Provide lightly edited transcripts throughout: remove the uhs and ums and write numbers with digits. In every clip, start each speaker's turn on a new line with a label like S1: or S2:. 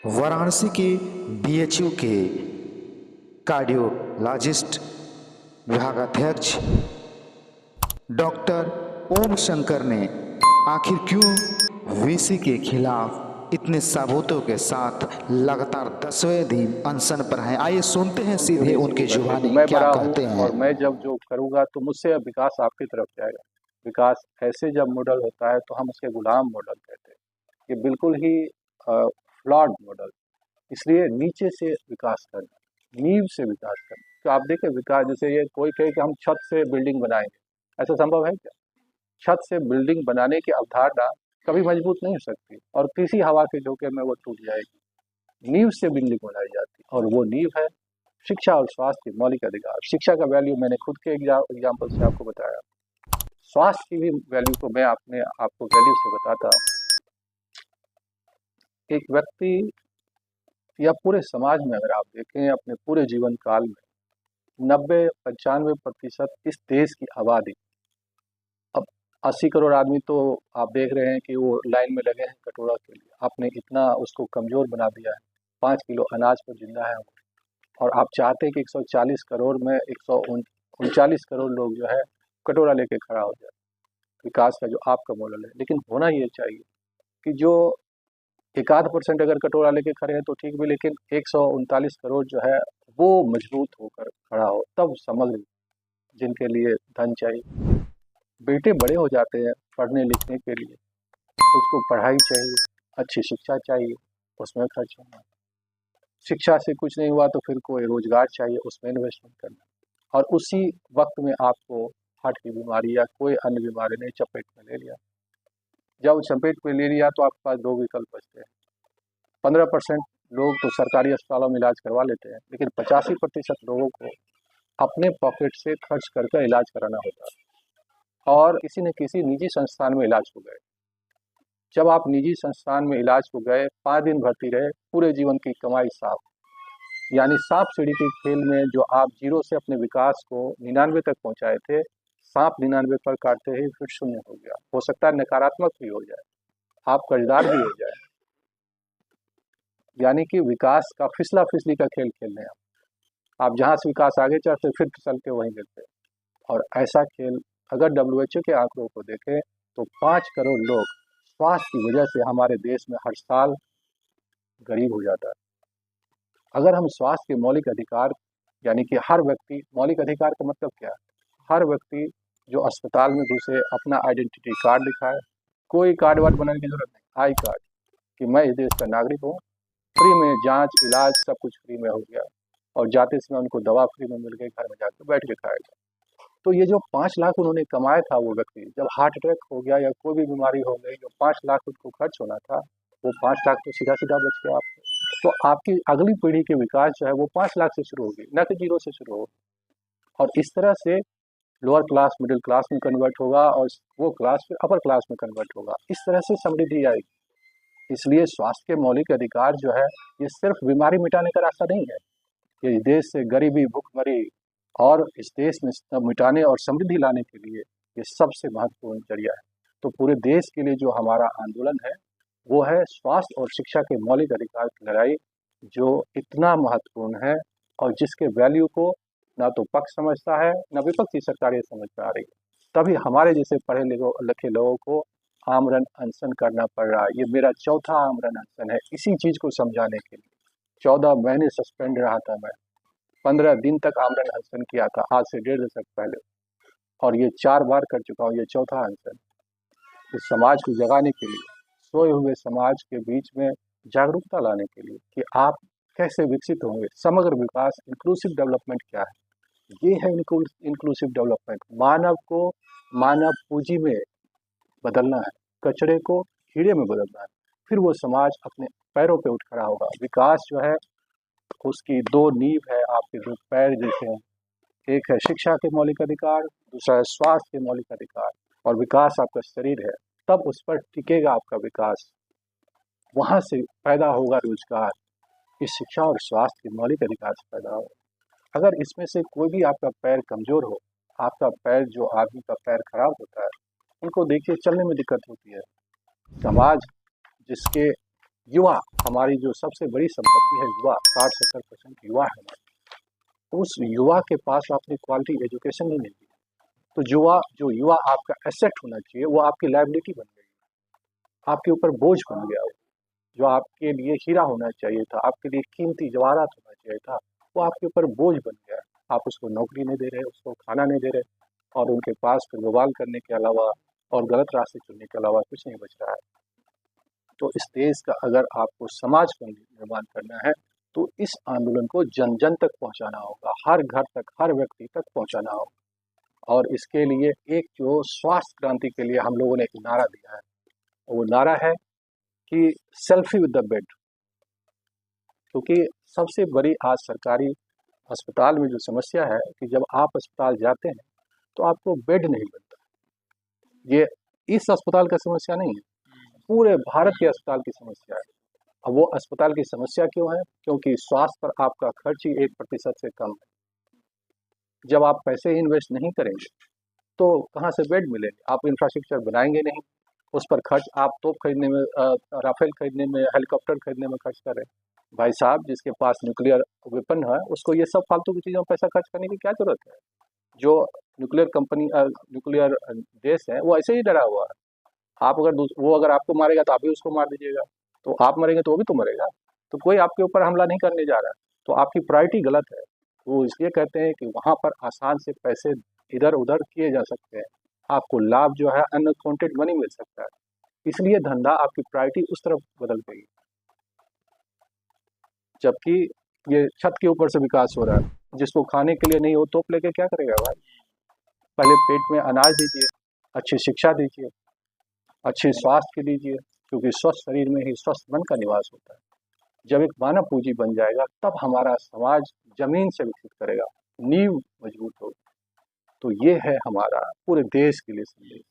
S1: वाराणसी के बीएचयू के कार्डियोलॉजिस्ट विभागाध्यक्ष डॉक्टर ओम शंकर ने आखिर क्यों वीसी के खिलाफ इतने सबूतों के साथ लगातार 10वें दिन अनशन पर हैं। आइए सुनते हैं सीधे उनकी जुबानी
S2: मैं
S1: क्या
S2: बड़ा
S1: कहते
S2: हूँ
S1: हैं।
S2: और मैं जब जो करूँगा तो मुझसे अब विकास आपकी तरफ जाएगा। विकास ऐसे जब मॉडल होता है तो हम उसके गुलाम मॉडल कहते हैं। ये बिल्कुल ही फ्लॉड मॉडल, इसलिए नीचे से विकास करना, नींव से विकास करना। तो आप देखें विकास, जैसे ये कोई कहे कि हम छत से बिल्डिंग बनाएंगे, ऐसा संभव है क्या? छत से बिल्डिंग बनाने की अवधारणा कभी मजबूत नहीं हो सकती और किसी हवा के झोंके में वो टूट जाएगी। नींव से बिल्डिंग बनाई जाती है और वो नींव है शिक्षा और स्वास्थ्य के मौलिक अधिकार। शिक्षा का वैल्यू मैंने खुद के एग्जाम्पल से आपको बताया। स्वास्थ्य की भी वैल्यू को मैं अपने आपको वैल्यू से बताता हूँ। एक व्यक्ति या पूरे समाज में अगर आप देखें अपने पूरे जीवन काल में 90-95% इस देश की आबादी, अब 80 करोड़ आदमी तो आप देख रहे हैं कि वो लाइन में लगे हैं कटोरा के लिए। आपने इतना उसको कमजोर बना दिया है, 5 किलो अनाज पर जिंदा है वो। और आप चाहते हैं कि 140 करोड़ में 139 करोड़ लोग जो है कटोरा लेके खड़ा हो जाए। विकास का जो आपका मॉडल है, लेकिन होना ये चाहिए कि जो 1-8% अगर कटोरा लेके खड़े हैं तो ठीक भी, लेकिन 139 करोड़ जो है वो मजबूत होकर खड़ा हो, तब समग्र जिनके लिए धन चाहिए। बेटे बड़े हो जाते हैं पढ़ने लिखने के लिए, उसको पढ़ाई चाहिए, अच्छी शिक्षा चाहिए, उसमें खर्च होना। शिक्षा से कुछ नहीं हुआ तो फिर कोई रोजगार चाहिए, उसमें इन्वेस्टमेंट करना। और उसी वक्त में आपको हार्ट की बीमारी या कोई अन्य बीमारी ने चपेट में ले लिया। जब चपेट में ले लिया तो आपके पास दो विकल्प बचते हैं। 15% लोग तो सरकारी अस्पतालों में इलाज करवा लेते हैं, लेकिन 85% लोगों को अपने पॉकेट से खर्च करके इलाज कराना होता है और किसी न किसी निजी संस्थान में इलाज को गए। जब आप निजी संस्थान में इलाज को गए, 5 दिन भर्ती रहे, पूरे जीवन की कमाई साफ। यानी सांप सीढ़ी के खेल में जो आप 0 से अपने विकास को 99 तक पहुंचाए थे, सांप 99 पर काटते ही फिर शून्य हो गया। हो सकता है नकारात्मक भी हो जाए, आप कर्जदार भी हो जाए। यानी कि विकास का फिसला फिसली का खेल खेल रहे हैं आप जहां से विकास आगे चढ़ते फिर फिसल के वहीं गिरते। और ऐसा खेल अगर WHO के आंकड़ों को देखें तो 5 करोड़ लोग स्वास्थ्य की वजह से हमारे देश में हर साल गरीब हो जाता है। अगर हम स्वास्थ्य के मौलिक अधिकार, यानी कि हर व्यक्ति, मौलिक अधिकार का मतलब क्या है? हर व्यक्ति जो अस्पताल में घुसे अपना आइडेंटिटी कार्ड दिखाए, कोई कार्ड वार्ड बनाने की जरूरत नहीं, आई कार्ड कि मैं इस देश का नागरिक हूँ, फ्री में जांच इलाज सब कुछ फ्री में हो गया और जाते समय उनको दवा फ्री में मिल गई, घर में जाकर बैठ के खाएगा। तो ये जो 5 लाख उन्होंने कमाया था, वो व्यक्ति जब हार्ट अटैक हो गया या कोई भी बीमारी हो गई, जो 5 लाख उनको खर्च होना था, वो 5 लाख तो सीधा सीधा बच गया आपको। तो आपकी अगली पीढ़ी के विकास जो है वो 5 लाख से शुरू होगी, न कि 0 से शुरू होगी। और इस तरह से लोअर क्लास मिडिल क्लास में कन्वर्ट होगा और वो क्लास फिर अपर क्लास में कन्वर्ट होगा। इस तरह से समृद्धि आएगी। इसलिए स्वास्थ्य के मौलिक अधिकार जो है ये सिर्फ बीमारी मिटाने का रास्ता नहीं है, ये देश से गरीबी भुखमरी और इस देश में मिटाने और समृद्धि लाने के लिए ये सबसे महत्वपूर्ण जरिया है। तो पूरे देश के लिए जो हमारा आंदोलन है वो है स्वास्थ्य और शिक्षा के मौलिक अधिकार की लड़ाई, जो इतना महत्वपूर्ण है और जिसके वैल्यू को ना तो पक्ष समझता है ना विपक्षी सरकारें समझ पा रही है। तभी हमारे जैसे पढ़े लिखे लोगों को आमरण अनशन करना पड़ रहा है। ये मेरा चौथा आमरण अनशन है इसी चीज को समझाने के लिए। 14 महीने सस्पेंड रहा था मैं, 15 दिन तक आमरण अनशन किया था आज से 1.5 दशक पहले, और ये 4 बार कर चुका हूँ, ये चौथा अनशन। इस समाज को जगाने के लिए, सोए हुए समाज के बीच में जागरूकता लाने के लिए कि आप कैसे विकसित होंगे। समग्र विकास, इंक्लूसिव डेवलपमेंट क्या है? ये है इंक्लूसिव डेवलपमेंट। मानव को मानव पूंजी में बदलना है, कचरे को हीरे में बदलना है, फिर वो समाज अपने पैरों पे उठ खड़ा होगा। विकास जो है उसकी 2 नींव है, आपके 2 पैर जैसे हैं। एक है शिक्षा के मौलिक अधिकार, दूसरा है स्वास्थ्य के मौलिक अधिकार। और विकास आपका शरीर है, तब उस पर टिकेगा आपका विकास, वहां से पैदा होगा रोजगार। इस शिक्षा और स्वास्थ्य के मौलिक अधिकार से पैदा होगा। अगर इसमें से कोई भी आपका पैर कमजोर हो, आपका पैर, जो आदमी का पैर खराब होता है उनको देखिए चलने में दिक्कत होती है। समाज जिसके युवा, हमारी जो सबसे बड़ी संपत्ति है युवा, 60-70% युवा है हमारे। उस युवा के पास आपने क्वालिटी एजुकेशन ही नहीं दी, तो जो युवा आपका एसेट होना चाहिए वो आपकी लायबिलिटी बन गई, आपके ऊपर बोझ बन गया। वो जो आपके लिए हीरा होना चाहिए था, आपके लिए कीमती जवाहरात होना चाहिए था, वो आपके ऊपर बोझ बन गया। आप उसको नौकरी नहीं दे रहे, उसको खाना नहीं दे रहे, और उनके पास फिर बवाल करने के अलावा और गलत रास्ते चुनने के अलावा कुछ नहीं बच रहा है। तो इस देश का अगर आपको समाज का निर्माण करना है तो इस आंदोलन को जन जन तक पहुंचाना होगा, हर घर तक, हर व्यक्ति तक पहुंचाना होगा। और इसके लिए एक जो स्वास्थ्य क्रांति के लिए हम लोगों ने एक नारा दिया है, वो नारा है कि सेल्फी विद द बेड। क्योंकि सबसे बड़ी आज सरकारी अस्पताल में जो समस्या है कि जब आप अस्पताल जाते हैं तो आपको बेड नहीं मिलता। ये इस अस्पताल का समस्या नहीं है, पूरे भारत के अस्पताल की समस्या है। अब वो अस्पताल की समस्या क्यों है? क्योंकि स्वास्थ्य पर आपका खर्च ही 1% से कम है। जब आप पैसे इन्वेस्ट नहीं करेंगे तो कहाँ से बेड मिलेंगे? आप इंफ्रास्ट्रक्चर बनाएंगे नहीं, उस पर खर्च आप तोप खरीदने में, राफेल खरीदने में, हेलीकॉप्टर खरीदने में खर्च कर रहे हैं। भाई साहब, जिसके पास न्यूक्लियर वेपन है उसको ये सब फालतू की चीज़ों में पैसा खर्च करने की क्या जरूरत है? जो न्यूक्लियर देश है वो ऐसे ही डरा हुआ है। आप अगर वो अगर आपको मारेगा तो आप भी उसको मार दीजिएगा, तो आप मरेंगे तो वो भी तो मरेगा। तो कोई आपके ऊपर हमला नहीं करने जा रहा है, तो आपकी प्रायोरिटी गलत है। वो इसलिए कहते हैं कि वहाँ पर आसान से पैसे इधर उधर किए जा सकते हैं, आपको लाभ जो है अनअकाउंटेड मनी मिल सकता है, इसलिए धंधा आपकी प्रायोरिटी उस तरफ बदल गई। जबकि ये छत के ऊपर से विकास हो रहा है, जिसको खाने के लिए नहीं हो तोप लेके क्या करेगा भाई? पहले पेट में अनाज दीजिए, अच्छी शिक्षा दीजिए, अच्छे स्वास्थ्य के दीजिए, क्योंकि स्वस्थ शरीर में ही स्वस्थ मन का निवास होता है। जब एक मानव पूंजी बन जाएगा तब हमारा समाज जमीन से विकसित करेगा, नींव मजबूत होगी। तो ये है हमारा पूरे देश के लिए संदेश।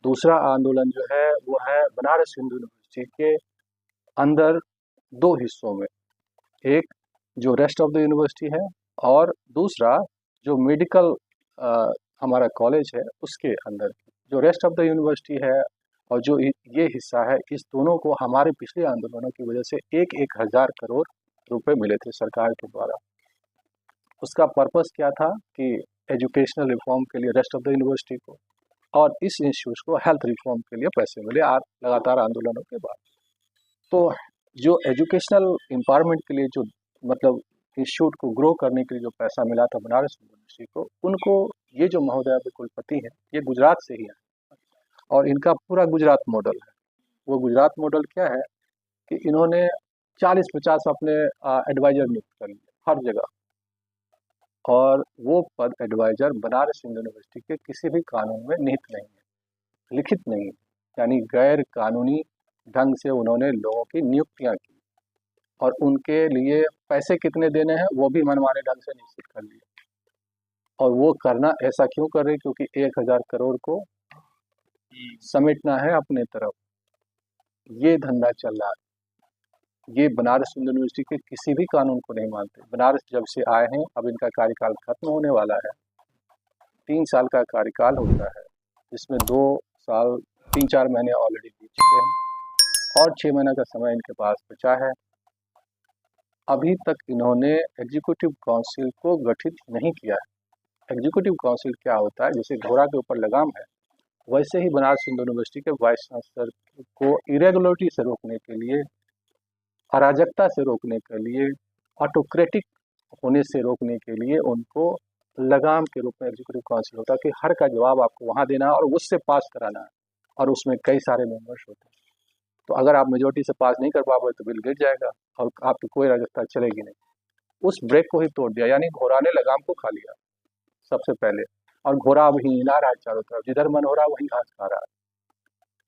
S2: दूसरा आंदोलन जो है वो है बनारस हिंदू यूनिवर्सिटी के अंदर दो हिस्सों में, एक जो रेस्ट ऑफ द यूनिवर्सिटी है और दूसरा जो मेडिकल हमारा कॉलेज है उसके अंदर। जो रेस्ट ऑफ द यूनिवर्सिटी है और जो ये हिस्सा है, इस दोनों को हमारे पिछले आंदोलनों की वजह से 1,000 करोड़ रुपए मिले थे सरकार के द्वारा। उसका पर्पस क्या था कि एजुकेशनल रिफॉर्म के लिए रेस्ट ऑफ द यूनिवर्सिटी को, और इस इंस्टीट्यूट को हेल्थ रिफॉर्म के लिए पैसे मिले लगातार आंदोलनों के बाद। तो जो एजुकेशनल एम्पावरमेंट के लिए जो मतलब इंस्टीट्यूट को ग्रो करने के लिए जो पैसा मिला था बनारस यूनिवर्सिटी को, उनको ये जो महोदय कुलपति हैं ये गुजरात से ही है और इनका पूरा गुजरात मॉडल है। वो गुजरात मॉडल क्या है कि इन्होंने 40-50 अपने एडवाइजर नियुक्त कर लिए हर जगह, और वो पद एडवाइजर बनारस हिंदू यूनिवर्सिटी के किसी भी कानून में निहित नहीं है, लिखित नहीं है। यानी गैर कानूनी ढंग से उन्होंने लोगों की नियुक्तियां की और उनके लिए पैसे कितने देने हैं वो भी मनमाने ढंग से निश्चित कर लिए। और वो करना ऐसा क्यों कर रहे? क्योंकि 1,000 करोड़ को समेटना है अपने तरफ, ये धंधा चल रहा है। ये बनारस हिंदू यूनिवर्सिटी के किसी भी कानून को नहीं मानते। बनारस जब से आए हैं, अब इनका कार्यकाल खत्म होने वाला है, 3 साल का कार्यकाल होता है, जिसमें 2 साल 3-4 महीने ऑलरेडी बीत चुके हैं और 6 महीने का समय इनके पास बचा है। अभी तक इन्होंने एग्जीक्यूटिव काउंसिल को गठित नहीं किया है। एग्जीक्यूटिव काउंसिल क्या होता है? जैसे घोड़ा के ऊपर लगाम है, वैसे ही बनारस हिंदू यूनिवर्सिटी के वाइस चांसलर को इरेगुलरिटी से रोकने के लिए, अराजकता से रोकने के लिए, ऑटोक्रेटिक होने से रोकने के लिए उनको लगाम के रूप में एग्जीक्यूटिव काउंसिल होता है कि हर का जवाब आपको वहाँ देना है और उससे पास कराना है, और उसमें कई सारे मेंबर्स होते हैं। तो अगर आप मेजोरिटी से पास नहीं कर पाओगे तो बिल गिर जाएगा और आपकी कोई अराजकता चलेगी नहीं। उस ब्रेक को ही तोड़ दिया, यानी घोड़ा ने लगाम को खा लिया सबसे पहले, और घोड़ा अब हिला रहा है चारों तरफ, जिधर मन हो रहा है वहीं घास खा रहा है।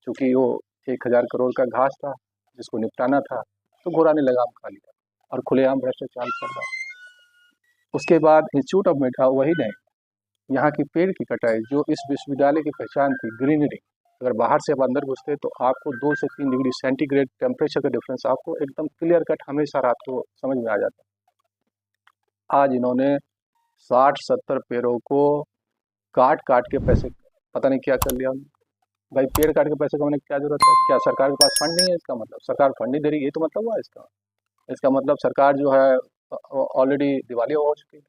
S2: चूंकि वो 1,000 करोड़ का घास था जिसको निपटाना था, तो घोड़ा ने लगाम खा लिया और खुलेआम भ्रष्टाचार चल रहा है। उसके बाद इंस्टीट्यूट ऑफ वही नहीं, यहाँ की पेड़ की कटाई, जो इस विश्वविद्यालय की पहचान थी ग्रीनरी, अगर बाहर से आप अंदर घुसते तो आपको 2 से 3 डिग्री सेंटीग्रेड टेम्परेचर का डिफरेंस आपको एकदम क्लियर कट हमेशा रात को समझ में आ जाता। आज इन्होंने 60-70 पेड़ों को काट काट के पैसे पता नहीं क्या कर लिया। भाई पेड़ काट के पैसे कमाने की क्या जरूरत है? क्या सरकार के पास फंड नहीं है? इसका मतलब सरकार फंड नहीं दे रही, ये तो मतलब हुआ इसका। इसका मतलब सरकार जो है ऑलरेडी दिवालिया हो चुकी है।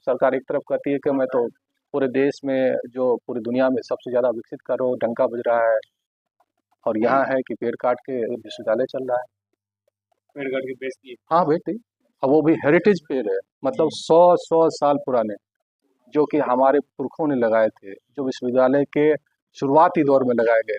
S2: सरकार एक तरफ कहती है कि मैं तो पूरे देश में, जो पूरी दुनिया में सबसे ज़्यादा विकसित करो, डंका बज रहा है, और यहाँ है कि पेड़ काट के विश्वविद्यालय चल रहा है।
S3: पेड़ काट के बेच दिए।
S2: हाँ बेटी, अब वो भी हेरिटेज पेड़ है, मतलब 100 साल पुराने, जो कि हमारे पुरखों ने लगाए थे, जो विश्वविद्यालय के शुरुआती दौर में लगाए गए।